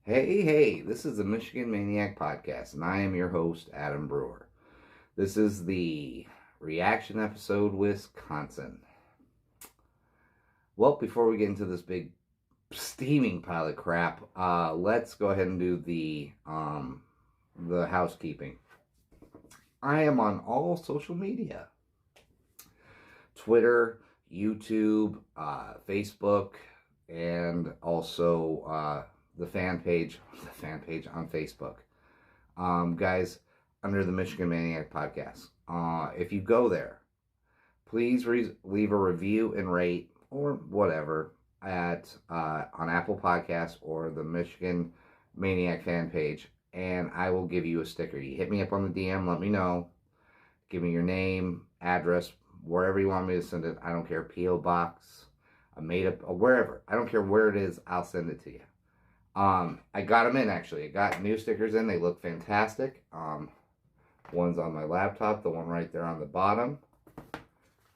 Hey, this is the Michigan Maniac Podcast, and I am your host, Adam Brewer. This is the reaction episode, Wisconsin. Well, before we get into this big steaming pile of crap, let's go ahead and do the housekeeping. I am on all social media: Twitter, YouTube, Facebook, and also the fan page on Facebook. Guys, under the Michigan Maniac Podcast. If you go there, please leave a review and rate or whatever at on Apple Podcasts or the Michigan Maniac fan page, and I will give you a sticker. You hit me up on the DM, let me know, give me your name, address, wherever you want me to send it. I don't care. P.O. Box, a made up, wherever. I don't care where it is. I'll send it to you. I got them in actually. I got new stickers in. They look fantastic. One's on my laptop. The one right there on the bottom,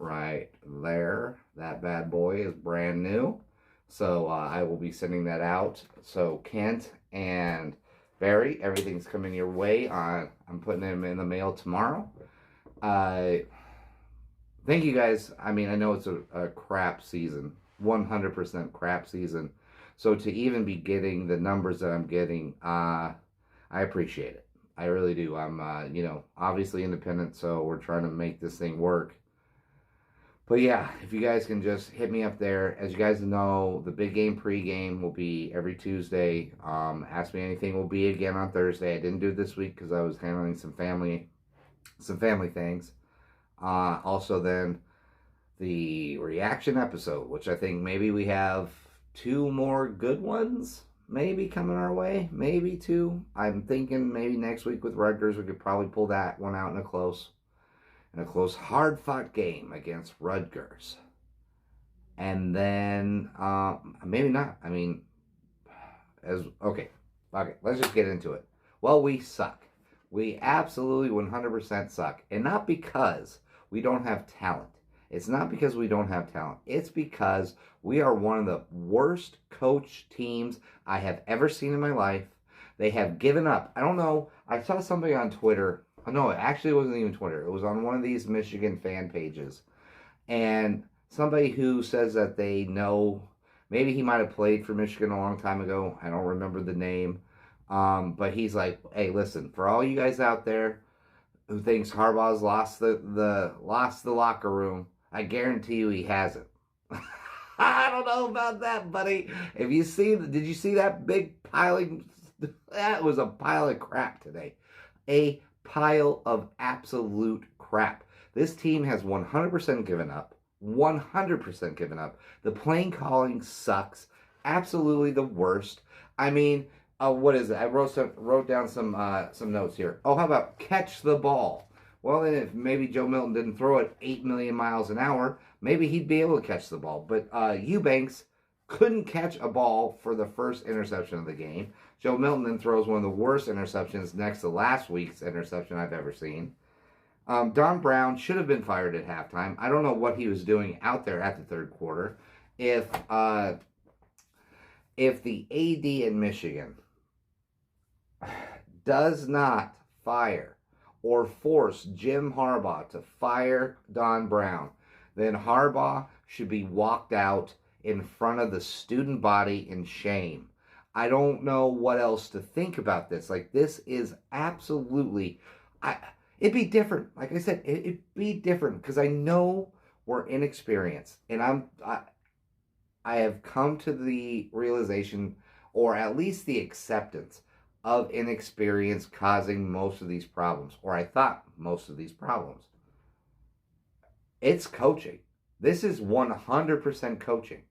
right there. That bad boy is brand new. So I will be sending that out. So Kent and Barry, everything's coming your way. I'm putting them in the mail tomorrow. Thank you guys. I mean, I know it's a crap season, 100% crap season. So to even be getting the numbers that I'm getting, I appreciate it. I really do. I'm, obviously independent, so we're trying to make this thing work. But yeah, if you guys can just hit me up there. As you guys know, the big game pregame will be every Tuesday. Ask Me Anything will be again on Thursday. I didn't do it this week because I was handling some family things. Also then the reaction episode, which I think maybe we have 2 more good ones maybe coming our way. Maybe 2. I'm thinking maybe next week with Rutgers we could probably pull that one out in a close hard-fought game against Rutgers. And then maybe not. I mean, okay, let's just get into it. Well, we suck. We absolutely 100% suck. And not because we don't have talent. It's not because we don't have talent. It's because we are one of the worst coached teams I have ever seen in my life. They have given up. I don't know. I saw somebody on Twitter. No, it actually wasn't even Twitter. It was on one of these Michigan fan pages. And somebody who says that they know, maybe he might have played for Michigan a long time ago. I don't remember the name. But he's like, hey, listen, for all you guys out there who thinks Harbaugh's lost the locker room, I guarantee you he hasn't. I don't know about that, buddy. Did you see that big piling? That was a pile of crap today. A pile of absolute crap. This team has 100% given up. 100% given up. The playing calling sucks. Absolutely the worst. I mean, what is it? I wrote down some notes here. Oh, how about catch the ball? Well, then if maybe Joe Milton didn't throw it 8 million miles an hour, maybe he'd be able to catch the ball. But Eubanks couldn't catch a ball for the first interception of the game. Joe Milton then throws one of the worst interceptions next to last week's interception I've ever seen. Don Brown should have been fired at halftime. I don't know what he was doing out there at the third quarter. If the AD in Michigan does not fire or force Jim Harbaugh to fire Don Brown, then Harbaugh should be walked out in front of the student body in shame. I don't know what else to think about this. Like, this is absolutely... it'd be different. Like I said, it'd be different because I know we're inexperienced. And I have come to the realization, or at least the acceptance, of inexperience causing most of these problems. Or I thought most of these problems. It's coaching. This is 100% coaching.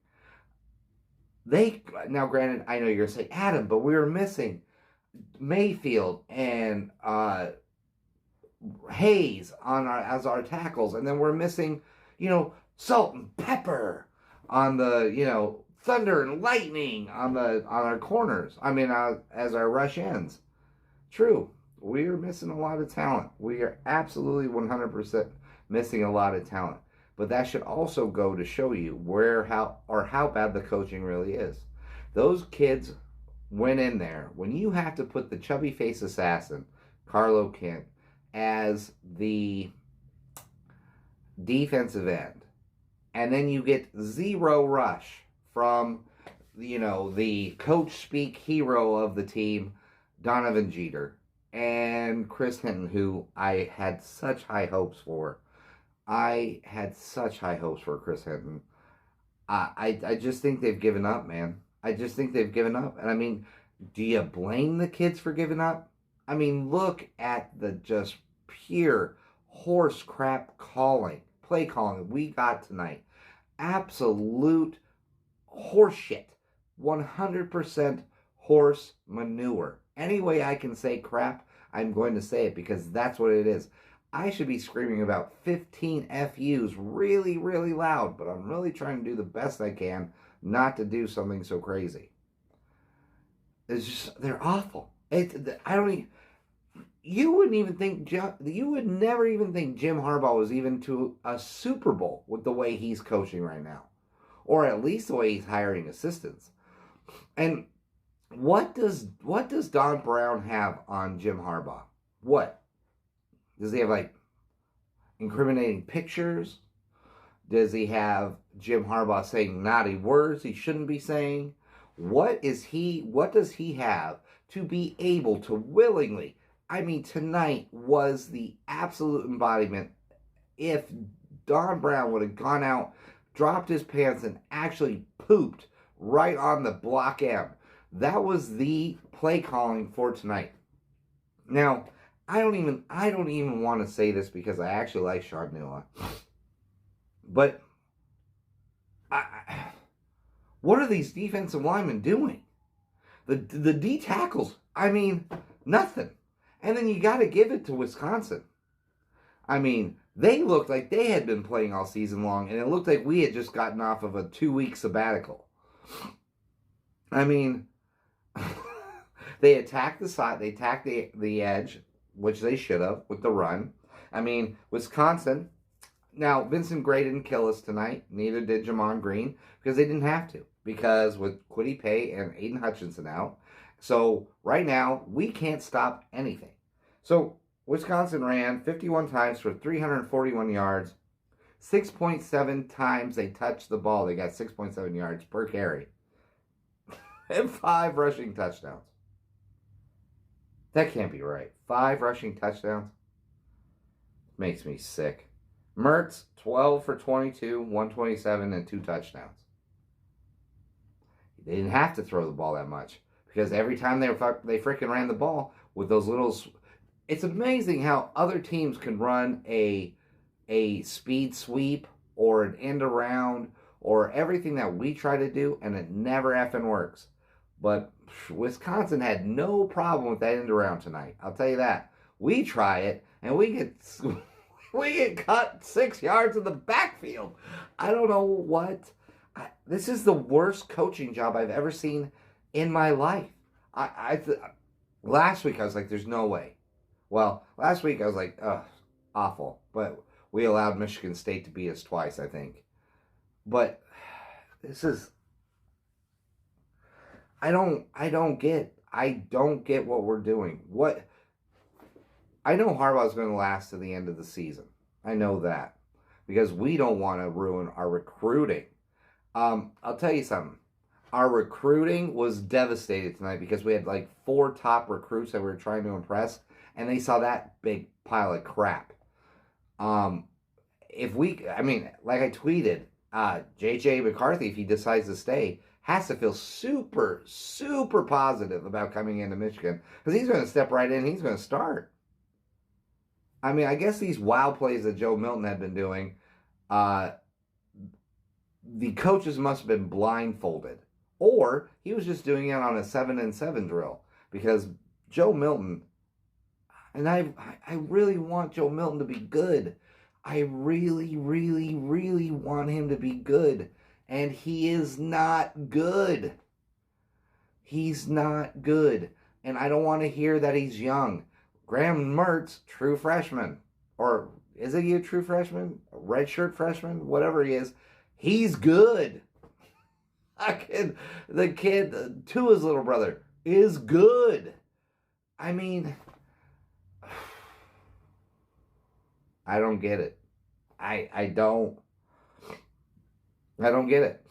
Now, granted, I know you're going to say, Adam, but we were missing Mayfield and Hayes as our tackles, and then we're missing, salt and pepper on the, thunder and lightning on our corners. I mean, as our rush ends. True, we are missing a lot of talent. We are absolutely 100% missing a lot of talent. But that should also go to show you how bad the coaching really is. Those kids went in there, when you have to put the chubby face assassin, Carlo Kent, as the defensive end, and then you get zero rush from, the coach speak hero of the team, Donovan Jeter, and Chris Hinton, who I had such high hopes for. I had such high hopes for Chris Hinton. I just think they've given up, man. I just think they've given up. And I mean, do you blame the kids for giving up? I mean, look at the just pure horse crap play calling we got tonight. Absolute horse shit. 100% horse manure. Any way I can say crap, I'm going to say it because that's what it is. I should be screaming about 15 FUs really, really loud, but I'm really trying to do the best I can not to do something so crazy. It's just, they're awful. I don't even, you would never even think Jim Harbaugh was even to a Super Bowl with the way he's coaching right now. Or at least the way he's hiring assistants. And what does Don Brown have on Jim Harbaugh? What? Does he have, like, incriminating pictures? Does he have Jim Harbaugh saying naughty words he shouldn't be saying? What does he have to be able to willingly? I mean, tonight was the absolute embodiment. If Don Brown would have gone out, dropped his pants, and actually pooped right on the block M, that was the play calling for tonight. Now, I don't even want to say this because I actually like Sean Nua. But what are these defensive linemen doing? The D tackles, I mean, nothing. And then you got to give it to Wisconsin. I mean, they looked like they had been playing all season long, and it looked like we had just gotten off of a 2-week sabbatical. I mean, they attacked the side, they attacked the edge, which they should have with the run. I mean, Wisconsin. Now, Vincent Gray didn't kill us tonight. Neither did Jamon Green, because they didn't have to. Because with Kwity Paye and Aiden Hutchinson out, so right now we can't stop anything. So Wisconsin ran 51 times for 341 yards. 6.7 times they touched the ball. They got 6.7 yards per carry. And 5 rushing touchdowns. That can't be right. 5 rushing touchdowns? Makes me sick. Mertz, 12 for 22, 127, and 2 touchdowns. They didn't have to throw the ball that much. Because every time they freaking ran the ball with those little... It's amazing how other teams can run a speed sweep or an end around or everything that we try to do, and it never effing works. But Wisconsin had no problem with that end around tonight. I'll tell you that. We try it, and we get cut 6 yards in the backfield. I don't know what. This is the worst coaching job I've ever seen in my life. Last week I was like, there's no way. Well, last week I was like, ugh, awful. But we allowed Michigan State to beat us twice, I think. But this is... I don't get what we're doing. I know Harbaugh's going to last to the end of the season. I know that. Because we don't want to ruin our recruiting. I'll tell you something. Our recruiting was devastated tonight because we had like 4 top recruits that we were trying to impress, and they saw that big pile of crap. Like I tweeted, J.J. McCarthy, if he decides to stay, has to feel super, super positive about coming into Michigan because he's going to step right in. He's going to start. I mean, I guess these wild plays that Joe Milton had been doing, the coaches must have been blindfolded. Or he was just doing it on a 7-and-7 drill. Because Joe Milton, and I really want Joe Milton to be good. I really, really, really want him to be good. And he is not good. He's not good. And I don't want to hear that he's young. Graham Mertz, true freshman. Or is he a true freshman? A redshirt freshman? Whatever he is. He's good. The kid, Tua's little brother, is good. I mean, I don't get it. I don't get it.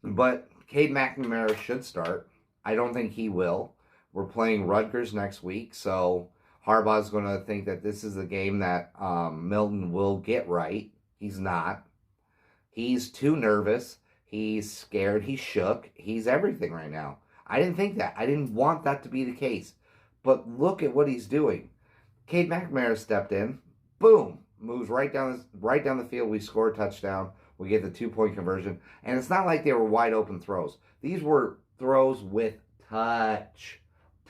But Cade McNamara should start. I don't think he will. We're playing Rutgers next week, so Harbaugh's going to think that this is a game that Milton will get right. He's not. He's too nervous. He's scared. He's shook. He's everything right now. I didn't think that. I didn't want that to be the case. But look at what he's doing. Cade McNamara stepped in. Boom. Moves right down the field. We score a touchdown. We get the 2-point conversion. And it's not like they were wide open throws. These were throws with touch.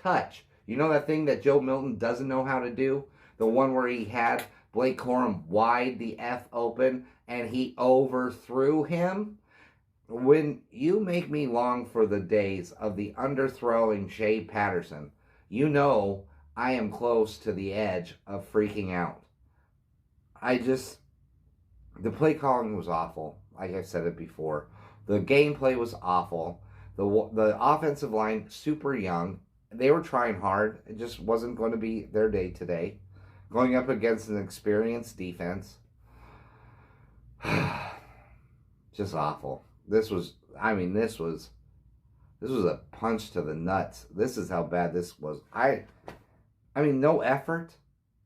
Touch. You know that thing that Joe Milton doesn't know how to do? The one where he had Blake Corum wide the F open and he overthrew him? When you make me long for the days of the underthrowing Shea Patterson, you know I am close to the edge of freaking out. The play calling was awful. Like I said it before. The gameplay was awful. The offensive line, super young. They were trying hard. It just wasn't going to be their day today. Going up against an experienced defense. Just awful. This was a punch to the nuts. This is how bad this was. I mean, no effort.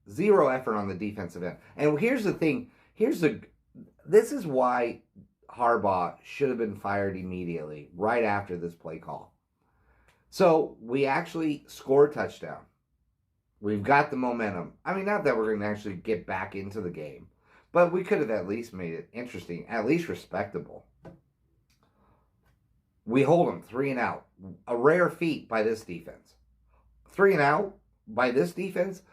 Zero effort on the defensive end. And here's the thing. This is why Harbaugh should have been fired immediately, right after this play call. So we actually score a touchdown. We've got the momentum. I mean, not that we're going to actually get back into the game, but we could have at least made it interesting, at least respectable. We hold them 3 and out. A rare feat by this defense. 3 and out by this defense?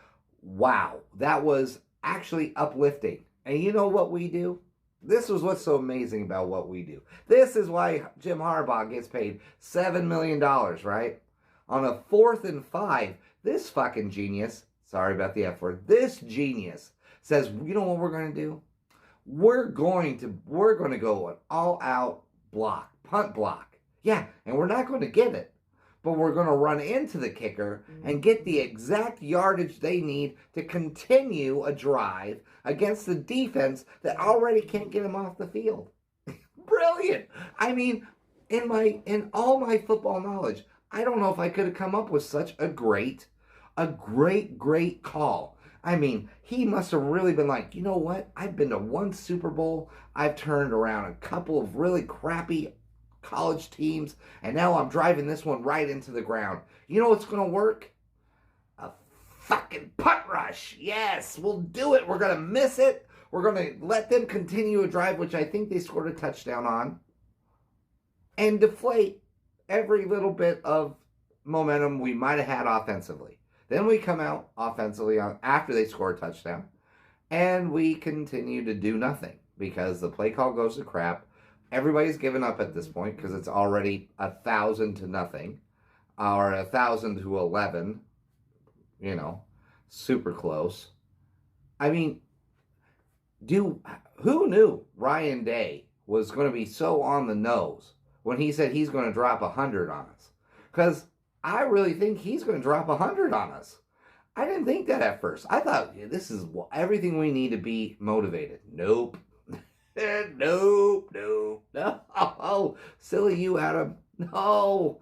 Wow. That was actually uplifting. And you know what we do? This is what's so amazing about what we do. This is why Jim Harbaugh gets paid $7 million, right? On a 4th and 5, this fucking genius, sorry about the F word, this genius says, you know what we're going to do? We're going to go an all-out block, punt block. Yeah, and we're not going to get it. But we're going to run into the kicker and get the exact yardage they need to continue a drive against the defense that already can't get them off the field. Brilliant. I mean, in all my football knowledge, I don't know if I could have come up with such a great call. I mean, he must have really been like, you know what? I've been to 1 Super Bowl. I've turned around a couple of really crappy college teams, and now I'm driving this one right into the ground. You know what's going to work? A fucking punt rush. Yes, we'll do it. We're going to miss it. We're going to let them continue a drive, which I think they scored a touchdown on, and deflate every little bit of momentum we might have had offensively. Then we come out offensively after they score a touchdown, and we continue to do nothing because the play call goes to crap. Everybody's given up at this point because it's already 1,000 to nothing, or 1,000 to 11. You know, super close. I mean, who knew Ryan Day was going to be so on the nose when he said he's going to drop 100 on us? Because I really think he's going to drop 100 on us. I didn't think that at first. I thought, yeah, this is everything we need to be motivated. Nope. No. Silly you, Adam. No,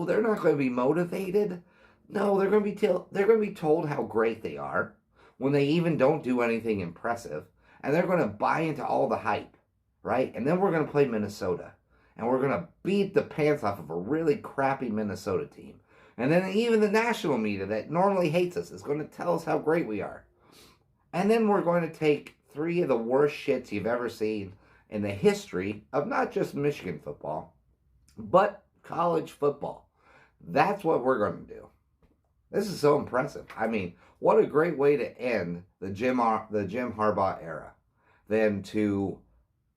they're not going to be motivated. No, they're going to be told how great they are when they even don't do anything impressive, and they're going to buy into all the hype, right? And then we're going to play Minnesota, and we're going to beat the pants off of a really crappy Minnesota team. And then even the national media that normally hates us is going to tell us how great we are. And then we're going to take 3 of the worst shits you've ever seen in the history of not just Michigan football, but college football. That's what we're going to do. This is so impressive. I mean, what a great way to end the Jim Harbaugh era than to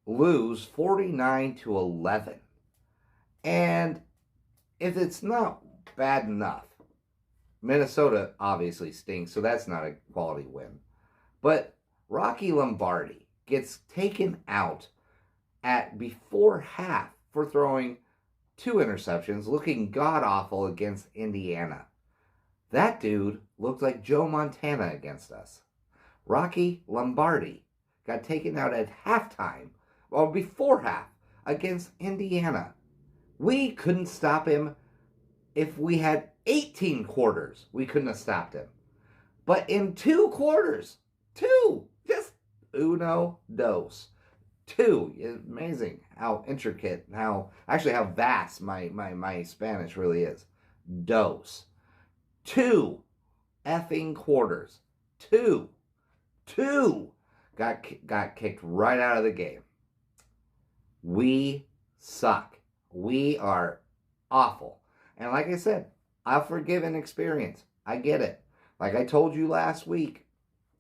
lose 49-11. And if it's not bad enough, Minnesota obviously stinks, so that's not a quality win. But Rocky Lombardi gets taken out before half for throwing 2 interceptions, looking god-awful against Indiana. That dude looked like Joe Montana against us. Rocky Lombardi got taken out at halftime, or before half, against Indiana. We couldn't stop him. If we had 18 quarters, we couldn't have stopped him. But in 2 quarters, just uno, dos. 2. It's amazing how intricate, how vast my Spanish really is. Dos. 2 effing quarters. 2 got kicked right out of the game. We suck. We are awful. And like I said, I'll forgive inexperience. I get it. Like I told you last week,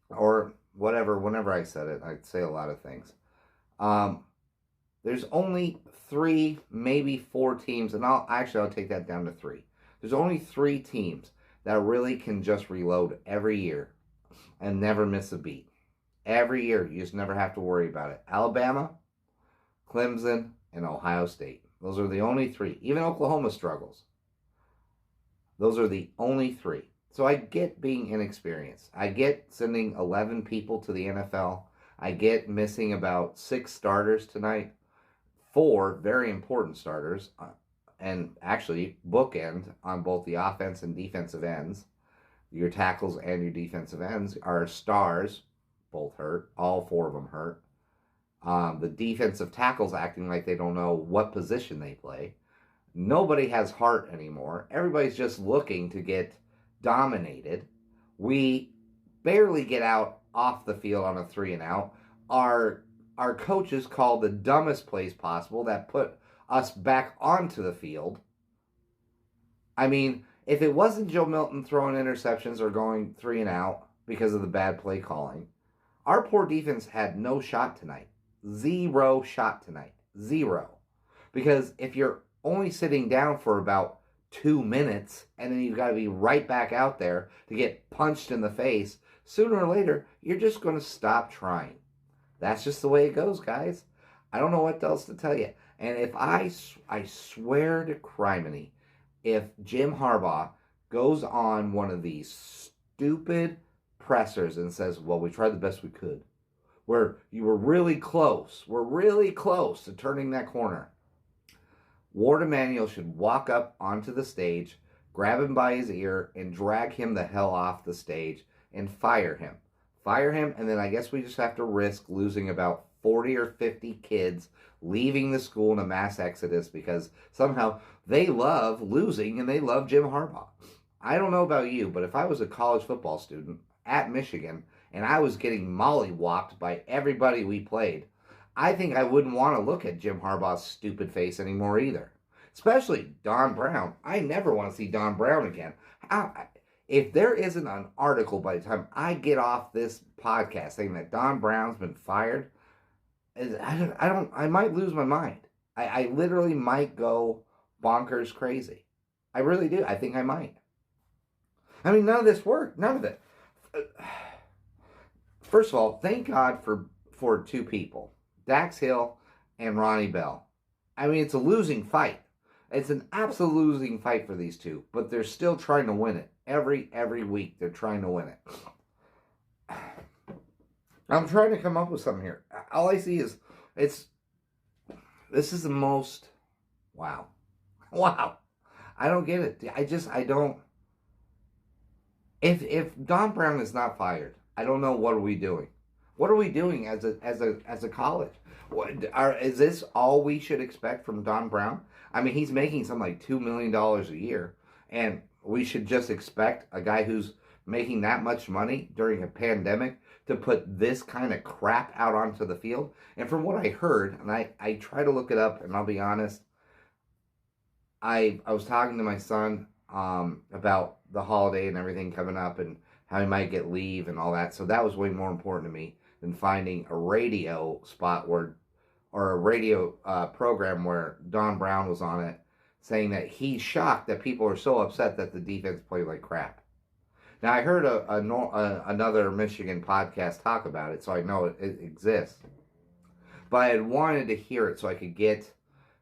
or whatever, whenever I said it, I'd say a lot of things. There's only 3, maybe 4 teams, and I'll take that down to 3. There's only 3 teams that really can just reload every year and never miss a beat. Every year, you just never have to worry about it. Alabama, Clemson, and Ohio State. Those are the only 3. Even Oklahoma struggles. Those are the only 3. So I get being inexperienced. I get sending 11 people to the NFL. I get missing about 6 starters tonight. 4 very important starters. And actually, bookend on both the offense and defensive ends. Your tackles and your defensive ends are stars. Both hurt. All 4 of them hurt. The defensive tackles acting like they don't know what position they play. Nobody has heart anymore. Everybody's just looking to get dominated. We barely get out off the field on a 3 and out. Our coaches called the dumbest plays possible that put us back onto the field. I mean, if it wasn't Joe Milton throwing interceptions or going 3 and out because of the bad play calling, our poor defense had no shot tonight. 0 shot tonight. 0. Because if you're only sitting down for about 2 minutes and then you've got to be right back out there to get punched in the face, sooner or later, you're just going to stop trying. That's just the way it goes, guys. I don't know what else to tell you. And if I swear to criminy, if Jim Harbaugh goes on one of these stupid pressers and says, well, we tried the best we could, where you were really close, to turning that corner, Ward Emanuel should walk up onto the stage, grab him by his ear, and drag him the hell off the stage and fire him. Fire him, and then I guess we just have to risk losing about 40 or 50 kids leaving the school in a mass exodus because somehow they love losing and they love Jim Harbaugh. I don't know about you, but if I was a college football student at Michigan and I was getting mollywopped by everybody we played, I think I wouldn't want to look at Jim Harbaugh's stupid face anymore either. Especially Don Brown. I never want to see Don Brown again. If there isn't an article by the time I get off this podcast saying that Don Brown's been fired, I might lose my mind. I literally might go bonkers crazy. I really do. I think I might. I mean, none of this worked. None of it. First of all, thank God for 2 people. Dax Hill and Ronnie Bell. I mean, it's a losing fight. It's an absolute losing fight for these 2, but they're still trying to win it. Every week, they're trying to win it. I'm trying to come up with something here. All I see is, this is the most, wow. I don't get it. I don't, if Don Brown is not fired, I don't know what are we doing. What are we doing as a college? Is this all we should expect from Don Brown? I mean, he's making something like $2 million a year, and we should just expect a guy who's making that much money during a pandemic to put this kind of crap out onto the field. And from what I heard, and I try to look it up, and I'll be honest, I was talking to my son about the holiday and everything coming up and how he might get leave and all that. So that was way more important to me than finding a radio spot or a radio program where Don Brown was on it, saying that he's shocked that people are so upset that the defense played like crap. Now, I heard another Michigan podcast talk about it, so I know it exists. But I had wanted to hear it so I could get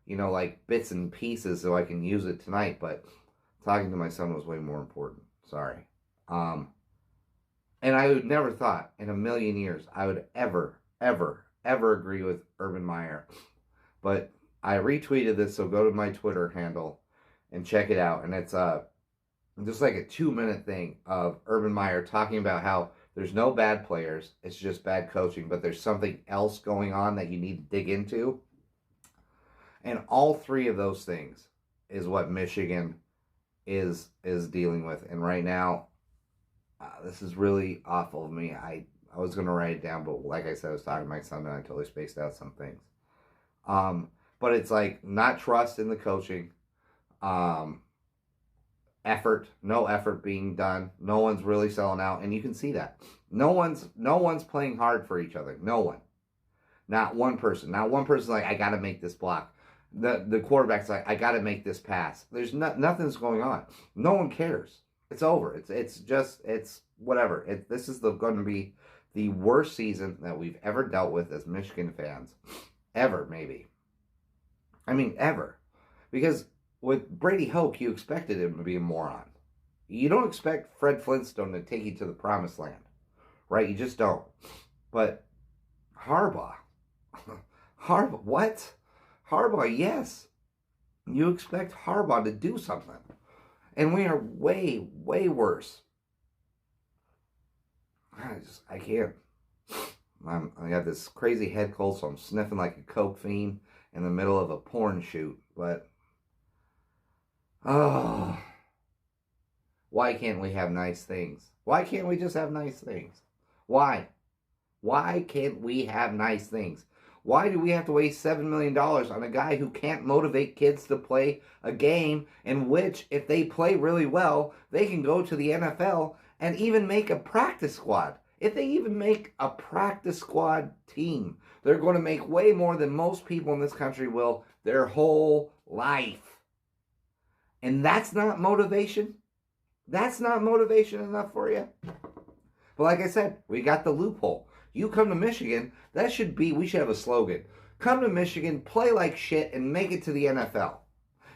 like bits and pieces so I can use it tonight, but talking to my son was way more important. Sorry. And I would never thought in a million years I would ever, ever, ever agree with Urban Meyer. But I retweeted this, so go to my Twitter handle and check it out. And it's just like a 2-minute thing of Urban Meyer talking about how there's no bad players, it's just bad coaching, but there's something else going on that you need to dig into. And all three of those things is what Michigan is dealing with. And right now, this is really awful of me. I was going to write it down, but like I said, I was talking to my son and I totally spaced out some things. But it's like not trust in the coaching, effort, no effort being done. No one's really selling out, and you can see that. No one's playing hard for each other. No one. Not one person. Not one person's like, I got to make this block. The quarterback's like, I got to make this pass. There's nothing's going on. No one cares. It's over. It's whatever. This is going to be the worst season that we've ever dealt with as Michigan fans. Ever, maybe. I mean, ever. Because with Brady Hoke, you expected him to be a moron. You don't expect Fred Flintstone to take you to the promised land. Right? You just don't. But Harbaugh. Harbaugh, what? Harbaugh, yes. You expect Harbaugh to do something. And we are way, way worse. I can't. I got this crazy head cold, so I'm sniffing like a coke fiend in the middle of a porn shoot. But, oh, why can't we have nice things? Why can't we just have nice things? Why? Why can't we have nice things? Why do we have to waste $7 million on a guy who can't motivate kids to play a game in which, if they play really well, they can go to the NFL and even make a practice squad? If they even make a practice squad team, they're going to make way more than most people in this country will their whole life. And that's not motivation? That's not motivation enough for you? But like I said, we got the loophole. You come to Michigan, we should have a slogan. Come to Michigan, play like shit, and make it to the NFL.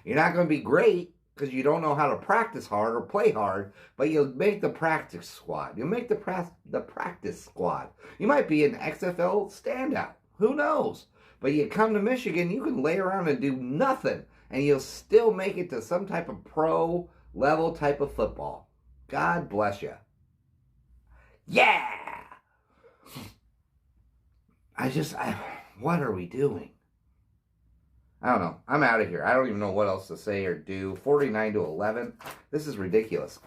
You're not going to be great because you don't know how to practice hard or play hard, but you'll make the practice squad. You'll make the practice squad. You might be an XFL standout. Who knows? But you come to Michigan, you can lay around and do nothing, and you'll still make it to some type of pro level type of football. God bless you. Yeah! What are we doing? I don't know. I'm out of here. I don't even know what else to say or do. 49-11. This is ridiculous.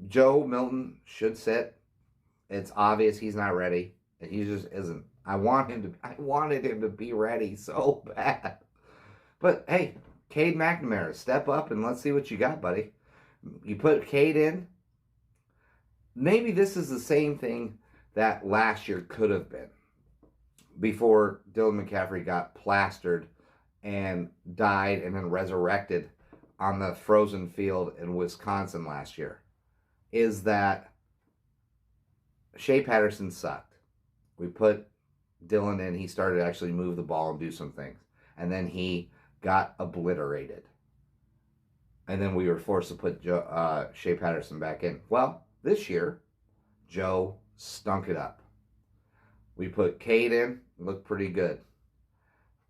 Joe Milton should sit. It's obvious he's not ready. He just isn't. I wanted him to be ready so bad. But hey, Cade McNamara, step up and let's see what you got, buddy. You put Cade in. Maybe this is the same thing that last year could have been before Dylan McCaffrey got plastered and died and then resurrected on the frozen field in Wisconsin last year, is that Shea Patterson sucked. We put Dylan in, he started to actually move the ball and do some things, and then he got obliterated. And then we were forced to put Shea Patterson back in. Well, this year, Joe stunk it up. We put Cade in, looked pretty good.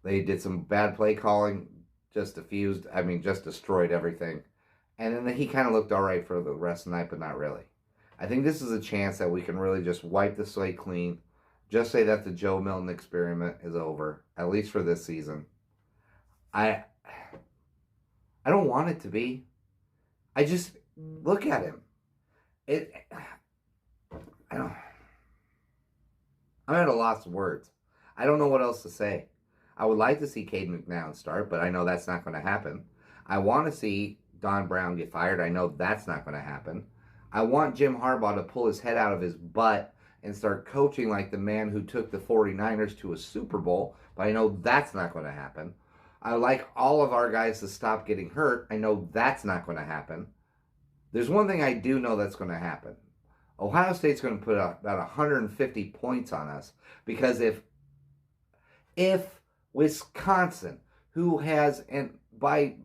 They did some bad play calling, just destroyed everything. And then he kind of looked all right for the rest of the night, but not really. I think this is a chance that we can really just wipe the slate clean. Just say that the Joe Milton experiment is over, at least for this season. I don't want it to be. I just look at him. I'm at a loss of words. I don't know what else to say. I would like to see Cade McNown start, but I know that's not going to happen. I want to see Don Brown get fired. I know that's not going to happen. I want Jim Harbaugh to pull his head out of his butt and start coaching like the man who took the 49ers to a Super Bowl, but I know that's not going to happen. I like all of our guys to stop getting hurt. I know that's not going to happen. There's one thing I do know that's going to happen. Ohio State's going to put about 150 points on us, because if Wisconsin, who has, and I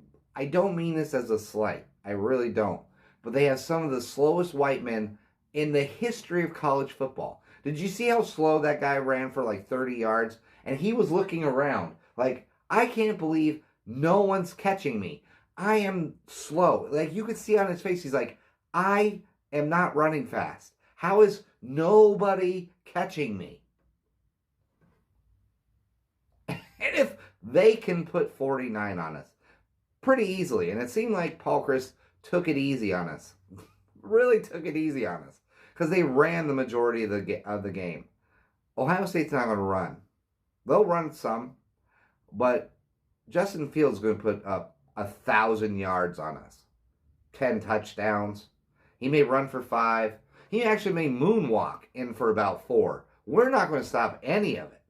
don't mean this as a slight, I really don't, but they have some of the slowest white men in the history of college football. Did you see how slow that guy ran for like 30 yards? And he was looking around like, I can't believe no one's catching me. I am slow. Like, you could see on his face, he's like, I am not running fast. How is nobody catching me? And if they can put 49 on us pretty easily, and it seemed like Paul Chryst took it easy on us, really took it easy on us, because they ran the majority of the game. Ohio State's not going to run. They'll run some, but Justin Fields is going to put up 1,000 yards on us, 10 touchdowns. He may run for 5. He actually may moonwalk in for about 4. We're not going to stop any of it.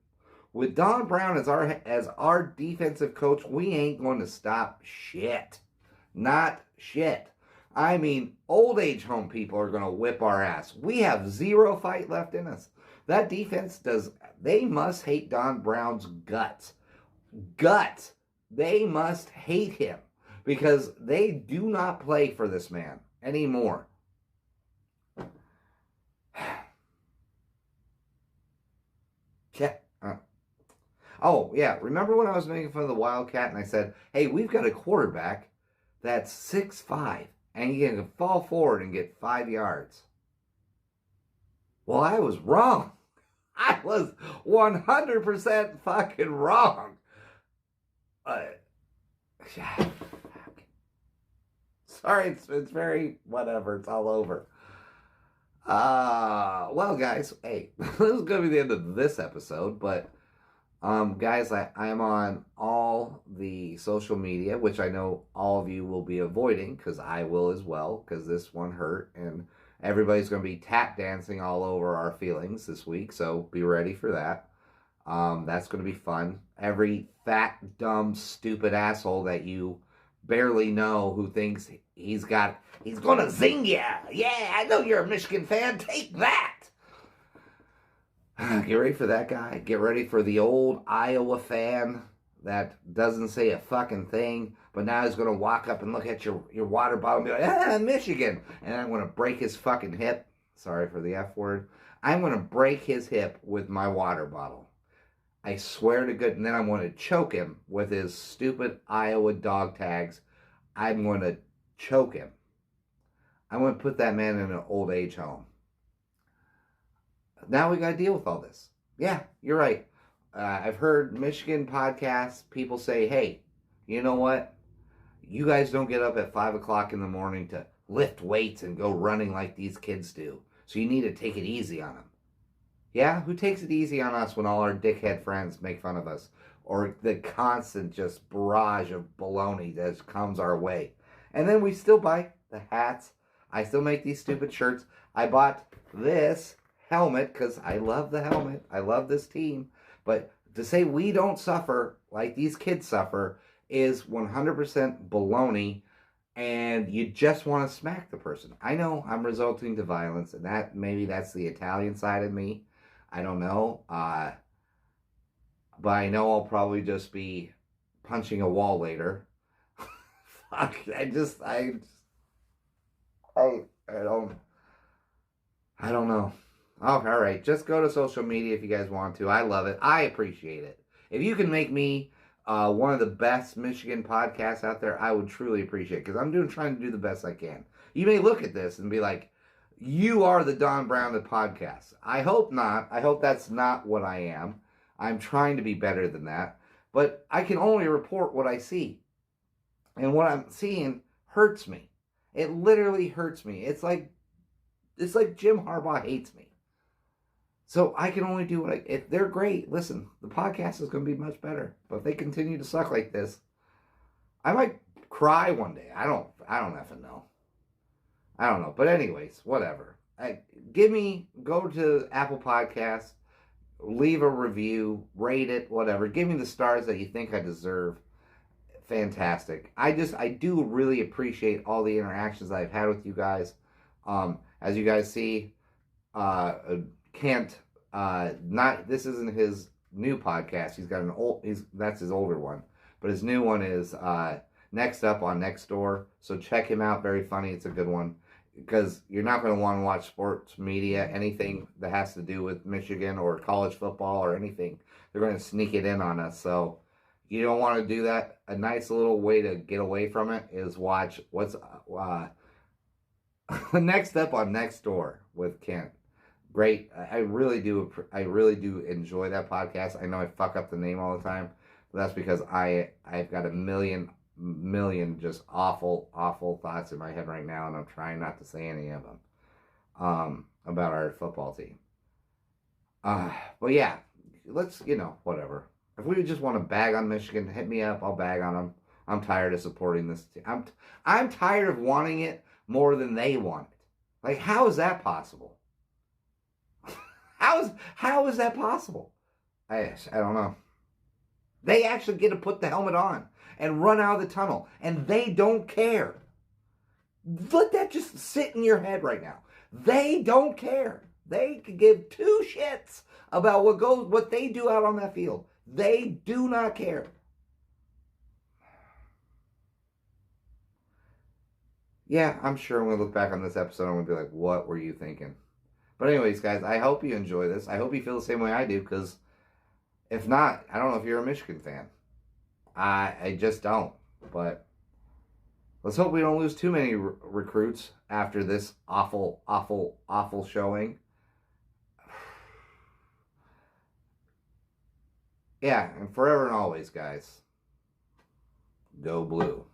With Don Brown as our defensive coach, we ain't going to stop shit. Not shit. I mean, old age home people are going to whip our ass. We have 0 fight left in us. That defense they must hate Don Brown's guts. Guts. They must hate him because they do not play for this man anymore. Yeah. Oh, yeah. Remember when I was making fun of the Wildcat and I said, hey, we've got a quarterback that's 6'5", and he can fall forward and get 5 yards. Well, I was wrong. I was 100% fucking wrong. Sorry, it's very whatever. It's all over. Well, guys, hey, this is going to be the end of this episode, but guys, I am on all the social media, which I know all of you will be avoiding, because I will as well, because this one hurt, and everybody's going to be tap dancing all over our feelings this week, so be ready for that. That's going to be fun. Every fat, dumb, stupid asshole that you barely know who thinks he's going to zing ya. Yeah, I know you're a Michigan fan. Take that. Get ready for that guy. Get ready for the old Iowa fan that doesn't say a fucking thing, but now he's going to walk up and look at your water bottle and be like, Michigan. And I'm going to break his fucking hip. Sorry for the F word. I'm going to break his hip with my water bottle. I swear to God. And then I'm going to choke him with his stupid Iowa dog tags. I'm going to choke him. I'm going to put that man in an old age home. Now we got to deal with all this. Yeah, you're right. I've heard Michigan podcasts, people say, hey, you know what? You guys don't get up at 5 o'clock in the morning to lift weights and go running like these kids do. So you need to take it easy on them. Yeah, who takes it easy on us when all our dickhead friends make fun of us? Or the constant just barrage of baloney that comes our way. And then we still buy the hats. I still make these stupid shirts. I bought this helmet because I love the helmet. I love this team. But to say we don't suffer like these kids suffer is 100% baloney, and you just want to smack the person. I know I'm resulting to violence, and that maybe that's the Italian side of me. I don't know. But I know I'll probably just be punching a wall later. Fuck, I don't know. Oh, all right. Just go to social media if you guys want to. I love it. I appreciate it. If you can make me one of the best Michigan podcasts out there, I would truly appreciate it, because I'm trying to do the best I can. You may look at this and be like, you are the Don Brown of podcasts. I hope not. I hope that's not what I am. I'm trying to be better than that. But I can only report what I see. And what I'm seeing hurts me. It literally hurts me. It's like Jim Harbaugh hates me. So I can only do if they're great. Listen, the podcast is going to be much better. But if they continue to suck like this, I might cry one day. I don't effing know. I don't know. But anyways, whatever. Go to Apple Podcasts, leave a review, rate it, whatever. Give me the stars that you think I deserve. Fantastic. I do really appreciate all the interactions that I've had with you guys. As you guys see, Kent, this isn't his new podcast. He's got that's his older one, but his new one is Next Up on Nextdoor. So check him out. Very funny. It's a good one because you're not going to want to watch sports media, anything that has to do with Michigan or college football or anything. They're going to sneak it in on us. So you don't want to do that. A nice little way to get away from it is watch what's Next Up on Nextdoor with Kent. Great. I really do enjoy that podcast. I know I fuck up the name all the time, but that's because I've got a million just awful thoughts in my head right now, and I'm trying not to say any of them about our football team. But yeah, let's, whatever. If we just want to bag on Michigan, hit me up. I'll bag on them. I'm tired of supporting this team. I'm tired of wanting it more than they want it. Like, how is that possible? How is that possible? I don't know. They actually get to put the helmet on and run out of the tunnel, and they don't care. Let that just sit in your head right now. They don't care. They could give two shits about what they do out on that field. They do not care. Yeah, I'm sure when we look back on this episode, I'm going to be like, what were you thinking? But anyways, guys, I hope you enjoy this. I hope you feel the same way I do, because if not, I don't know if you're a Michigan fan. I just don't. But let's hope we don't lose too many recruits after this awful showing. Yeah, and forever and always, guys, go blue.